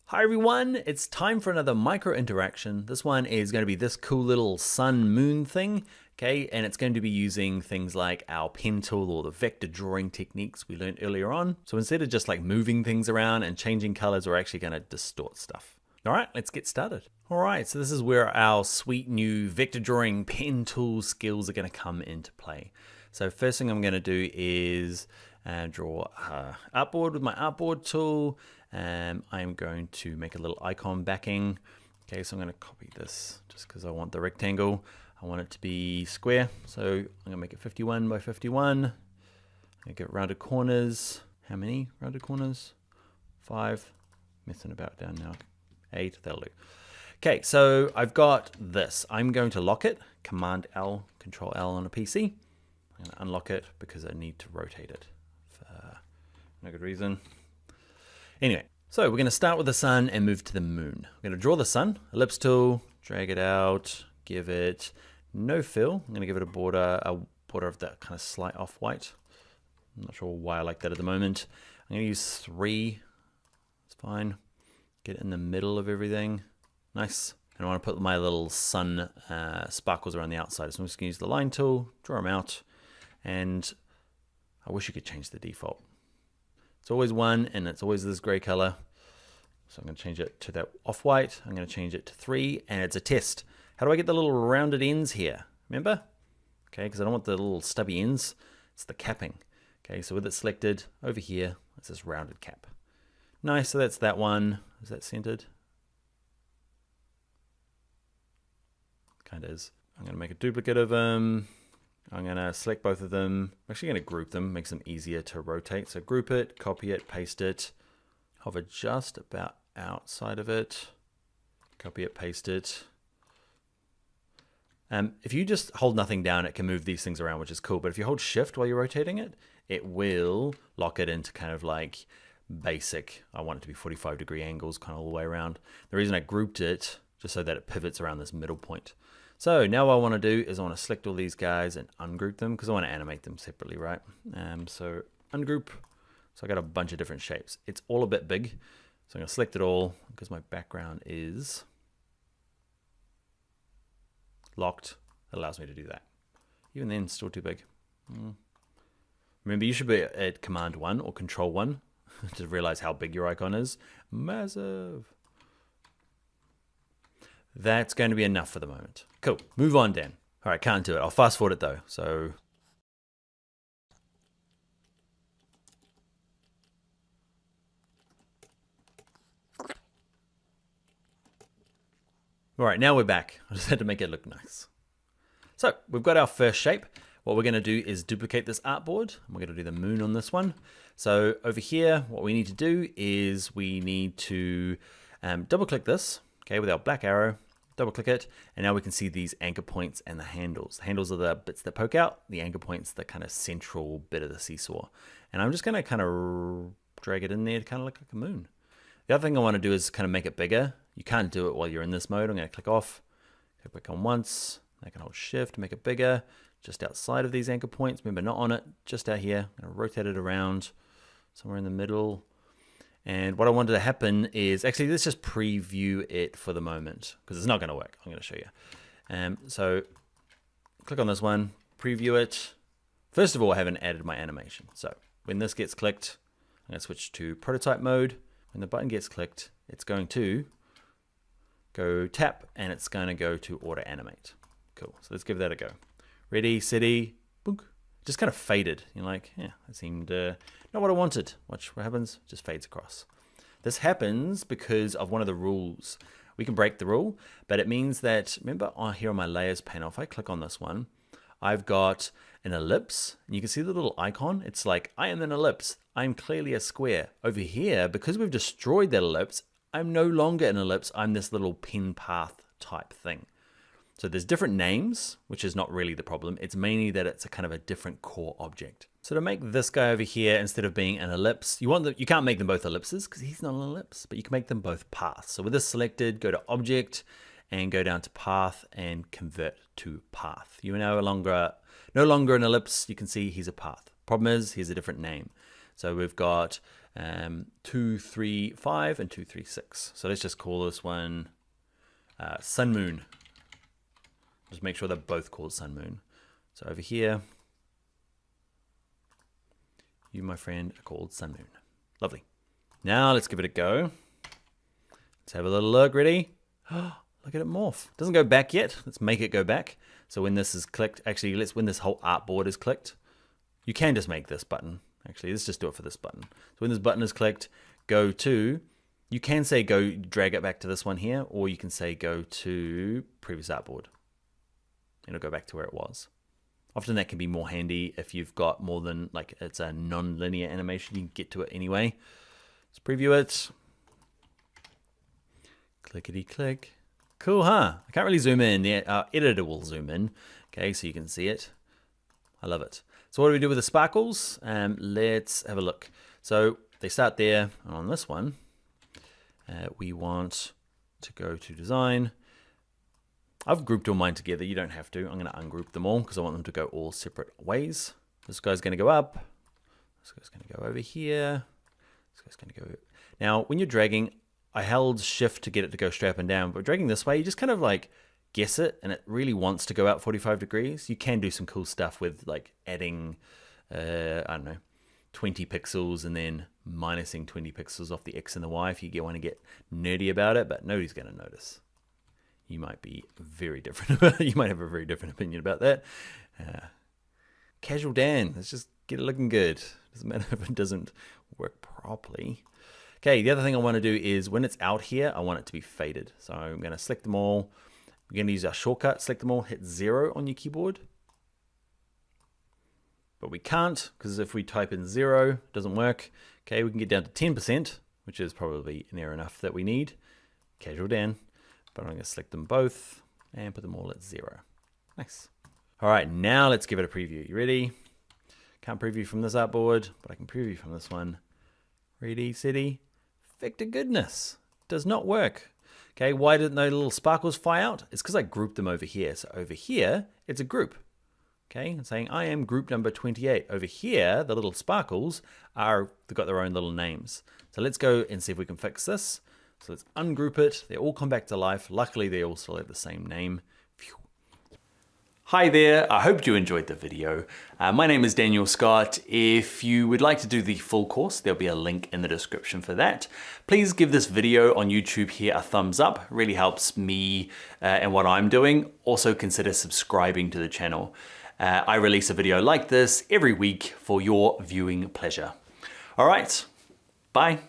Hi everyone, it's time for another micro interaction. This one is going to be this cool little sun moon thing, okay? And it's going to be using things like our pen tool or the vector drawing techniques we learned earlier on. So instead of just like moving things around and changing colors, we're actually going to distort stuff. All right, let's get started. All right, so this is where our sweet new vector drawing pen tool skills are going to come into play. So first thing I'm going to do is draw artboard with my artboard tool. I'm going to make a little icon backing. Okay, so I'm going to copy this just because I want the rectangle. I want it to be square. So I'm going to make it 51 by 51. I get rounded corners. How many rounded corners? 5. Messing about down now. 8. That'll do. Okay, so I've got this. I'm going to lock it. Command L, Control L on a PC. I'm going to unlock it because I need to rotate it for no good reason. Anyway, so we're going to start with the sun and move to the moon. We're going to draw the sun, ellipse tool, drag it out, give it no fill. I'm going to give it a border of that kind of slight off-white. I'm not sure why I like that at the moment. I'm going to use 3. It's fine. Get it in the middle of everything. Nice. And I want to put my little sun sparkles around the outside. So I'm just going to use the line tool, draw them out. And I wish you could change the default. It's always 1 and it's always this gray color. So I'm going to change it to that off-white. I'm going to change it to 3 and it's a test. How do I get the little rounded ends here? Remember? Okay, because I don't want the little stubby ends. It's the capping. Okay, so with it selected over here, it's this rounded cap. Nice, so that's that one. Is that centered? Kind of is. I'm going to make a duplicate of them. I'm going to select both of them. I'm actually going to group them, makes them easier to rotate. So group it, copy it, paste it, hover just about outside of it, copy it, paste it. If you just hold nothing down, it can move these things around, which is cool. But if you hold shift while you're rotating it, it will lock it into kind of like basic. I want it to be 45-degree angles kind of all the way around. The reason I grouped it, just so that it pivots around this middle point. So now what I want to do is I want to select all these guys and ungroup them because I want to animate them separately, right? So ungroup. So I got a bunch of different shapes. It's all a bit big. So I'm going to select it all because my background is locked. It allows me to do that. Even then, still too big. Remember, you should be at Command 1 or Control 1 to realize how big your icon is. Massive. That's going to be enough for the moment. Cool. Move on, Dan. All right, can't do it. I'll fast forward it though. So all right, now we're back. I just had to make it look nice. So we've got our first shape. What we're going to do is duplicate this artboard. We're going to do the moon on this one. So over here, what we need to do is we need to double click this, okay, with our black arrow. Double click it, and now we can see these anchor points and the handles. The handles are the bits that poke out, the anchor points, the kind of central bit of the seesaw. And I'm just gonna kind of drag it in there to kind of look like a moon. The other thing I wanna do is kind of make it bigger. You can't do it while you're in this mode. I'm gonna click off, click back on once, I can hold shift to make it bigger, just outside of these anchor points. Remember, not on it, just out here. I'm gonna rotate it around somewhere in the middle. And what I wanted to happen is, actually, let's just preview it for the moment because it's not going to work. I'm going to show you. So click on this one, preview it. First of all, I haven't added my animation. So when this gets clicked, I'm going to switch to prototype mode. When the button gets clicked, it's going to go tap and it's going to go to auto animate. Cool. So let's give that a go. Ready, steady, boom. Just kind of faded. You're like, yeah, that seemed not what I wanted. Watch what happens. Just fades across. This happens because of one of the rules. We can break the rule, but it means that, remember here on my layers panel, if I click on this one, I've got an ellipse. And you can see the little icon. It's like, I am an ellipse. I'm clearly a square. Over here, because we've destroyed that ellipse, I'm no longer an ellipse. I'm this little pin path type thing. So there's different names, which is not really the problem. It's mainly that it's a kind of a different core object. So to make this guy over here, instead of being an ellipse, you can't make them both ellipses because he's not an ellipse, but you can make them both paths. So with this selected, go to object and go down to path and convert to path. You are no longer an ellipse. You can see he's a path. Problem is, here's a different name. So we've got 2, 3, 5, and 2, 3, 6. So let's just call this one Sun Moon. Just make sure they're both called Sun Moon. So over here, you, my friend, are called Sun Moon. Lovely. Now let's give it a go. Let's have a little look. Ready? Look at it morph. Doesn't go back yet. Let's make it go back. So when this is clicked, actually, when this whole artboard is clicked, you can just make this button. Actually, let's just do it for this button. So when this button is clicked, go to, you can say go drag it back to this one here, or you can say go to previous artboard. It'll go back to where it was. Often that can be more handy if you've got more than, like, it's a non-linear animation, you can get to it anyway. Let's preview it. Clickety click. Cool, huh? I can't really zoom in. The editor will zoom in. Okay, so you can see it. I love it. So what do we do with the sparkles? Let's have a look. So they start there. On this one, we want to go to design. I've grouped all mine together. You don't have to. I'm going to ungroup them all because I want them to go all separate ways. This guy's going to go up. This guy's going to go over here. This guy's going to go. Now, when you're dragging, I held shift to get it to go straight up and down, but dragging this way, you just kind of like guess it, and it really wants to go out 45 degrees. You can do some cool stuff with like adding, I don't know, 20 pixels and then minusing 20 pixels off the X and the Y if you want to get nerdy about it, but nobody's going to notice. You might be very different about it. You might have a very different opinion about that. Casual Dan, let's just get it looking good. Doesn't matter if it doesn't work properly. Okay, the other thing I want to do is when it's out here, I want it to be faded. So I'm going to select them all. We're going to use our shortcut, select them all, hit 0 on your keyboard. But we can't, because if we type in 0, it doesn't work. Okay, we can get down to 10%, which is probably near enough that we need. Casual Dan. But I'm going to select them both and put them all at 0. Nice. All right, now let's give it a preview. You ready? Can't preview from this artboard, but I can preview from this one. Ready, steady. Vector goodness. Does not work. Okay, why didn't those little sparkles fly out? It's because I grouped them over here. So over here, it's a group. Okay, I'm saying I am group number 28. Over here, the little sparkles they've got their own little names. So let's go and see if we can fix this. So let's ungroup it. They all come back to life. Luckily, they all still have the same name. Phew. Hi there, I hope you enjoyed the video. My name is Daniel Scott. If you would like to do the full course, there'll be a link in the description for that. Please give this video on YouTube here a thumbs up. It really helps me and what I'm doing. Also consider subscribing to the channel. I release a video like this every week for your viewing pleasure. All right, bye.